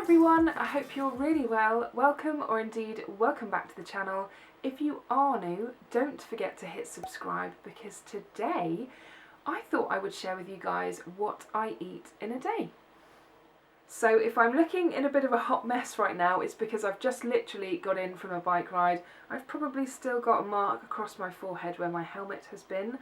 Hi everyone, I hope you're really well. Welcome, or indeed welcome back to the channel. If you are new, don't forget to hit subscribe, because today I thought I would share with you guys what I eat in a day. So if I'm looking in a bit of a hot mess right now, it's because I've just literally got in from a bike ride. I've probably still got a mark across my forehead where my helmet has been,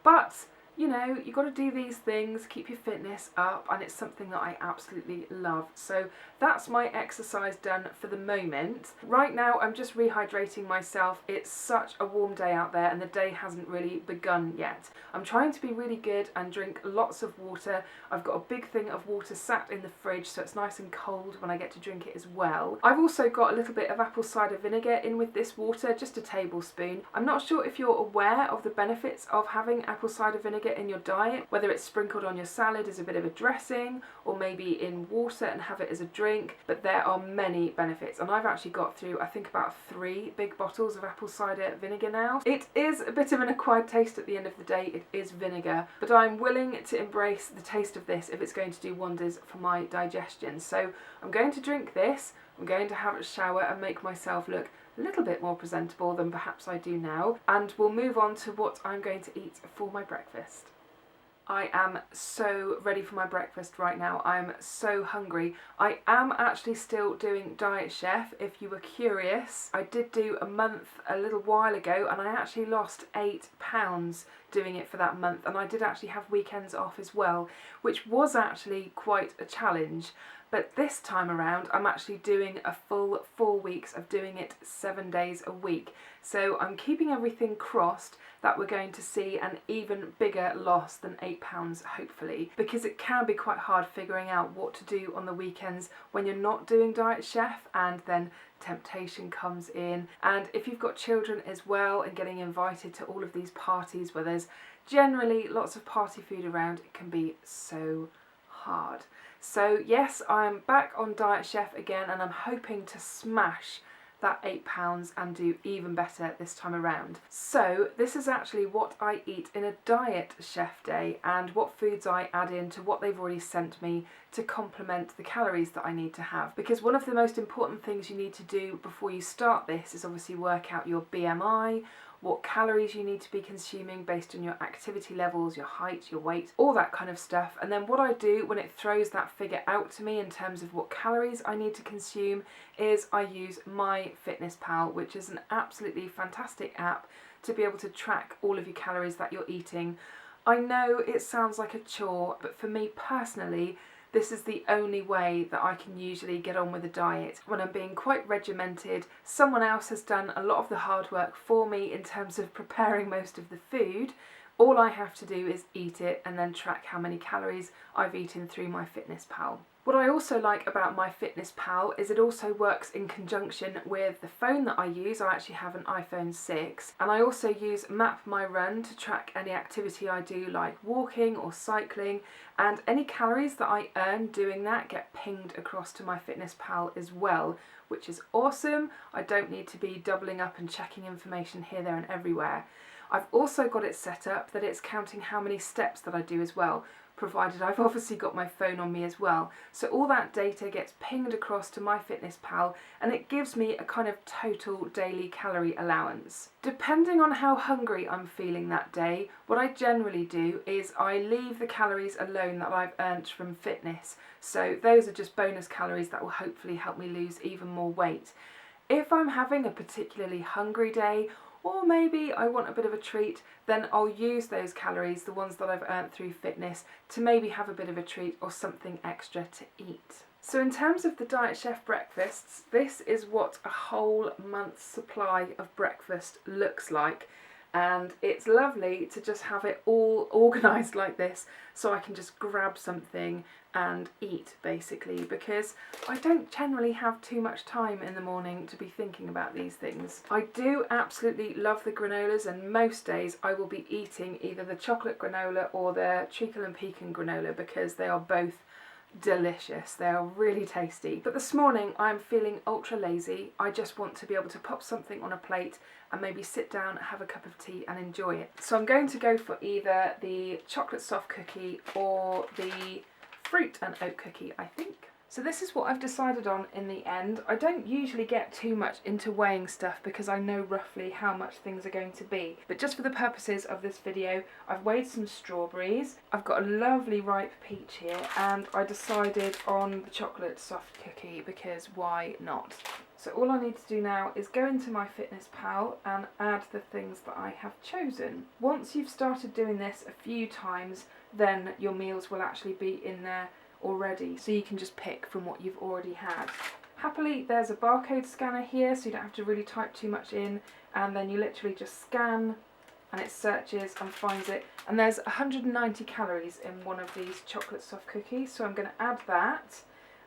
but you know, you've got to do these things, keep your fitness up, and it's something that I absolutely love. So that's my exercise done for the moment. Right now I'm just rehydrating myself. It's such a warm day out there and the day hasn't really begun yet. I'm trying to be really good and drink lots of water. I've got a big thing of water sat in the fridge so it's nice and cold when I get to drink it as well. I've also got a little bit of apple cider vinegar in with this water, just a tablespoon. I'm not sure if you're aware of the benefits of having apple cider vinegar in your diet, whether it's sprinkled on your salad as a bit of a dressing or maybe in water and have it as a drink, but there are many benefits, and I've actually got through I think about 3 big bottles of apple cider vinegar now. It is a bit of an acquired taste at the end of the day, it is vinegar, but I'm willing to embrace the taste of this if it's going to do wonders for my digestion. So I'm going to drink this, I'm going to have a shower and make myself look a little bit more presentable than perhaps I do now, and we'll move on to what I'm going to eat for my breakfast. I am so ready for my breakfast right now. I'm so hungry. I am actually still doing Diet Chef, if you were curious. I did do a month a little while ago and I actually lost 8 pounds doing it for that month, and I did actually have weekends off as well, which was actually quite a challenge. But this time around I'm actually doing a full 4 weeks of doing it 7 days a week. So I'm keeping everything crossed that we're going to see an even bigger loss than 8 pounds hopefully, because it can be quite hard figuring out what to do on the weekends when you're not doing Diet Chef, and then temptation comes in. And if you've got children as well and getting invited to all of these parties where there's generally lots of party food around, it can be so hard. So yes, I'm back on Diet Chef again, and I'm hoping to smash that 8 pounds and do even better this time around. So this is actually what I eat in a Diet Chef day, and what foods I add in to what they've already sent me to complement the calories that I need to have. Because one of the most important things you need to do before you start this is obviously work out your BMI, what calories you need to be consuming based on your activity levels, your height, your weight, all that kind of stuff. And then what I do when it throws that figure out to me in terms of what calories I need to consume is I use MyFitnessPal, which is an absolutely fantastic app to be able to track all of your calories that you're eating. I know it sounds like a chore, but for me personally, this is the only way that I can usually get on with a diet. When I'm being quite regimented, someone else has done a lot of the hard work for me in terms of preparing most of the food. All I have to do is eat it and then track how many calories I've eaten through MyFitnessPal. What I also like about MyFitnessPal is it also works in conjunction with the phone that I use. I actually have an iPhone 6, and I also use Map My Run to track any activity I do, like walking or cycling, and any calories that I earn doing that get pinged across to MyFitnessPal as well, which is awesome. I don't need to be doubling up and checking information here, there and everywhere. I've also got it set up that it's counting how many steps that I do as well, provided I've obviously got my phone on me as well. So all that data gets pinged across to MyFitnessPal, and it gives me a kind of total daily calorie allowance. Depending on how hungry I'm feeling that day, what I generally do is I leave the calories alone that I've earned from fitness. So those are just bonus calories that will hopefully help me lose even more weight. If I'm having a particularly hungry day, or maybe I want a bit of a treat, then I'll use those calories, the ones that I've earned through fitness, to maybe have a bit of a treat or something extra to eat. So in terms of the Diet Chef breakfasts, this is what a whole month's supply of breakfast looks like. And it's lovely to just have it all organised like this, so I can just grab something and eat basically, because I don't generally have too much time in the morning to be thinking about these things. I do absolutely love the granolas, and most days I will be eating either the chocolate granola or the treacle and pecan granola, because they are both delicious. They are really tasty. But this morning I'm feeling ultra lazy. I just want to be able to pop something on a plate and maybe sit down, have a cup of tea and enjoy it. So I'm going to go for either the chocolate soft cookie or the fruit and oat cookie, I think. So this is what I've decided on in the end. I don't usually get too much into weighing stuff because I know roughly how much things are going to be. But just for the purposes of this video, I've weighed some strawberries. I've got a lovely ripe peach here, and I decided on the chocolate soft cookie because why not? So all I need to do now is go into my Fitness Pal and add the things that I have chosen. Once you've started doing this a few times, then your meals will actually be in there already, so you can just pick from what you've already had. Happily, there's a barcode scanner here, so you don't have to really type too much in, and then you literally just scan and it searches and finds it. And there's 190 calories in one of these chocolate soft cookies, so I'm going to add that,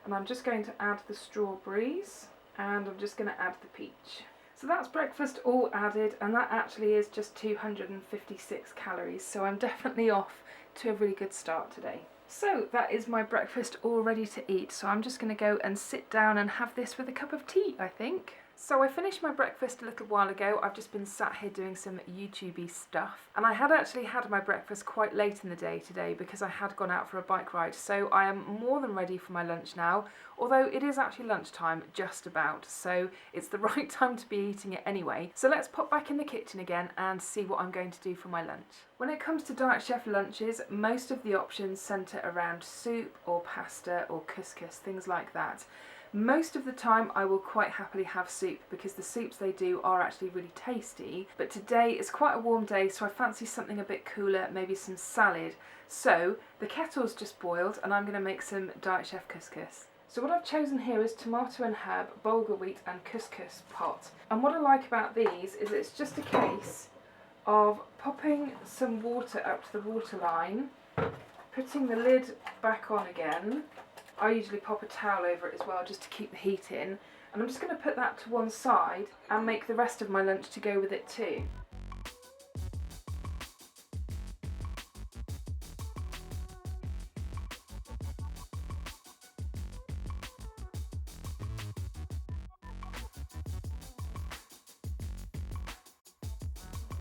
and I'm just going to add the strawberries, and I'm just going to add the peach. So that's breakfast all added, and that actually is just 256 calories, so I'm definitely off to a really good start today. So that is my breakfast all ready to eat, so I'm just going to go and sit down and have this with a cup of tea, I think. So I finished my breakfast a little while ago. I've just been sat here doing some YouTube-y stuff, and I had actually had my breakfast quite late in the day today because I had gone out for a bike ride, so I am more than ready for my lunch now, although it is actually lunchtime just about, so it's the right time to be eating it anyway. So let's pop back in the kitchen again and see what I'm going to do for my lunch. When it comes to Diet Chef lunches, most of the options centre around soup or pasta or couscous, things like that. Most of the time I will quite happily have soup because the soups they do are actually really tasty, but today is quite a warm day, so I fancy something a bit cooler, maybe some salad. So the kettle's just boiled and I'm going to make some Diet Chef couscous. So what I've chosen here is tomato and herb, bulgur wheat and couscous pot. And what I like about these is it's just a case of popping some water up to the water line, putting the lid back on again. I usually pop a towel over it as well just to keep the heat in, and I'm just going to put that to one side and make the rest of my lunch to go with it too.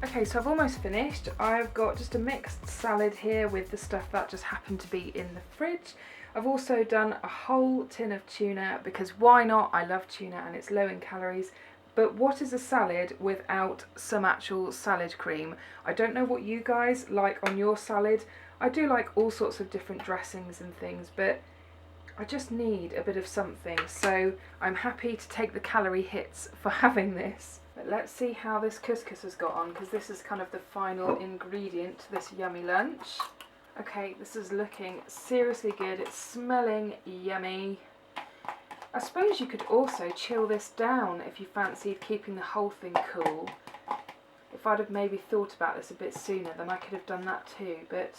Okay, so I've almost finished. I've got just a mixed salad here with the stuff that just happened to be in the fridge. I've also done a whole tin of tuna because why not? I love tuna and it's low in calories. But what is a salad without some actual salad cream? I don't know what you guys like on your salad. I do like all sorts of different dressings and things, but I just need a bit of something. So I'm happy to take the calorie hits for having this. But let's see how this couscous has got on, because this is kind of the final ingredient to this yummy lunch. Okay, this is looking seriously good. It's smelling yummy. I suppose you could also chill this down if you fancied keeping the whole thing cool. If I'd have maybe thought about this a bit sooner, then I could have done that too, but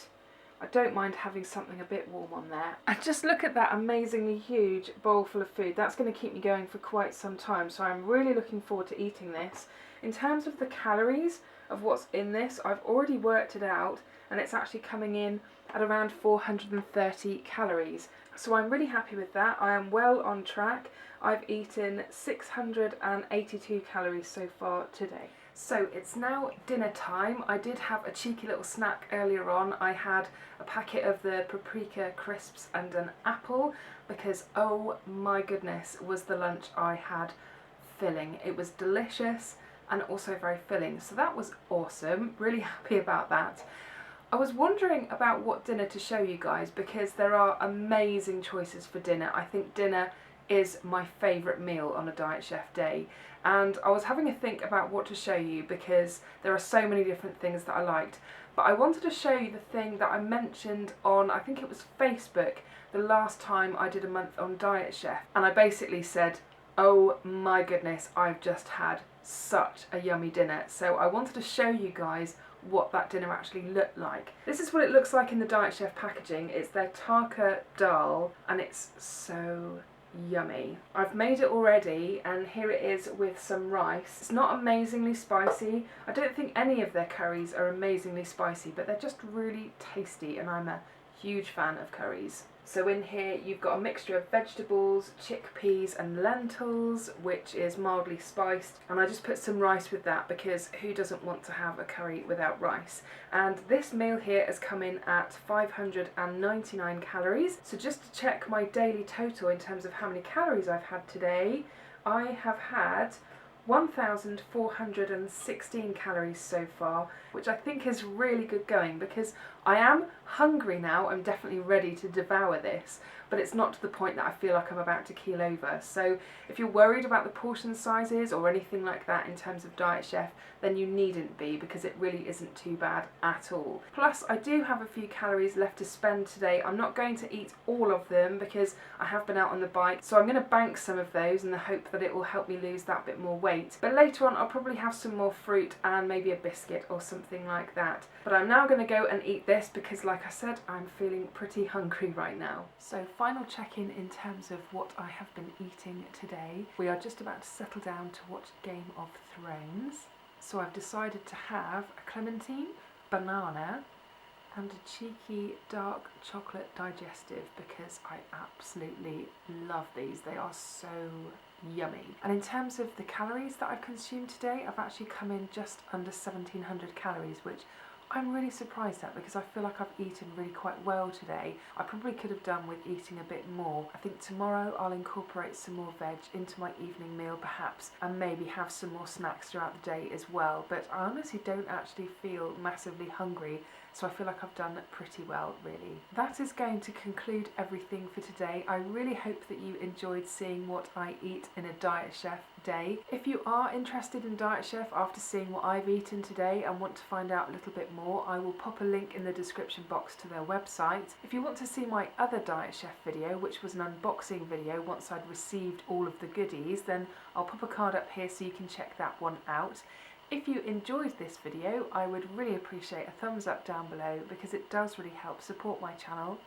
I don't mind having something a bit warm on there. And just look at that amazingly huge bowl full of food. That's going to keep me going for quite some time, so I'm really looking forward to eating this. In terms of the calories of what's in this, I've already worked it out, and it's actually coming in at around 430 calories. So I'm really happy with that. I am well on track. I've eaten 682 calories so far today. So it's now dinner time. I did have a cheeky little snack earlier on. I had a packet of the paprika crisps and an apple because oh my goodness was the lunch I had filling. It was delicious and also very filling, so that was awesome. Really happy about that. I was wondering about what dinner to show you guys because there are amazing choices for dinner. I think dinner is my favourite meal on a Diet Chef day, and I was having a think about what to show you because there are so many different things that I liked, but I wanted to show you the thing that I mentioned on, I think it was Facebook, the last time I did a month on Diet Chef, and I basically said, oh my goodness, I've just had such a yummy dinner. So I wanted to show you guys what that dinner actually looked like. This is what it looks like in the Diet Chef packaging. It's their Tarka dal and it's so yummy. I've made it already and here it is with some rice. It's not amazingly spicy. I don't think any of their curries are amazingly spicy, but they're just really tasty and I'm a huge fan of curries. So in here you've got a mixture of vegetables, chickpeas and lentils, which is mildly spiced, and I just put some rice with that because who doesn't want to have a curry without rice? And this meal here has come in at 599 calories. So just to check my daily total in terms of how many calories I've had today, I have had 1,416 calories so far, which I think is really good going because I am hungry now. I'm definitely ready to devour this, but it's not to the point that I feel like I'm about to keel over. So if you're worried about the portion sizes or anything like that in terms of Diet Chef, then you needn't be, because it really isn't too bad at all. Plus I do have a few calories left to spend today. I'm not going to eat all of them because I have been out on the bike, so I'm going to bank some of those in the hope that it will help me lose that bit more weight. But later on I'll probably have some more fruit and maybe a biscuit or something like that. But I'm now going to go and eat this because, like I said, I'm feeling pretty hungry right now. So final check-in in terms of what I have been eating today. We are just about to settle down to watch Game of Thrones. So I've decided to have a clementine, banana and a cheeky dark chocolate digestive because I absolutely love these. They are so yummy. And in terms of the calories that I've consumed today, I've actually come in just under 1,700 calories, which I'm really surprised at because I feel like I've eaten really quite well today. I probably could have done with eating a bit more. I think tomorrow I'll incorporate some more veg into my evening meal perhaps, and maybe have some more snacks throughout the day as well. But I honestly don't actually feel massively hungry, so I feel like I've done pretty well, really. That is going to conclude everything for today. I really hope that you enjoyed seeing what I eat in a Diet Chef day. If you are interested in Diet Chef after seeing what I've eaten today and want to find out a little bit more, I will pop a link in the description box to their website. If you want to see my other Diet Chef video, which was an unboxing video once I'd received all of the goodies, then I'll pop a card up here so you can check that one out. If you enjoyed this video, I would really appreciate a thumbs up down below because it does really help support my channel.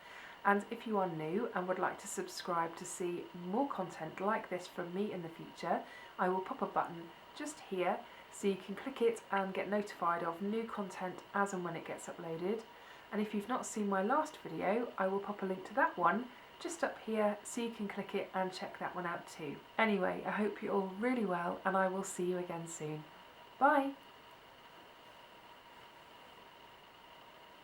And if you are new and would like to subscribe to see more content like this from me in the future, I will pop a button just here so you can click it and get notified of new content as and when it gets uploaded. And if you've not seen my last video, I will pop a link to that one just up here so you can click it and check that one out too. Anyway, I hope you're all really well and I will see you again soon. Bye!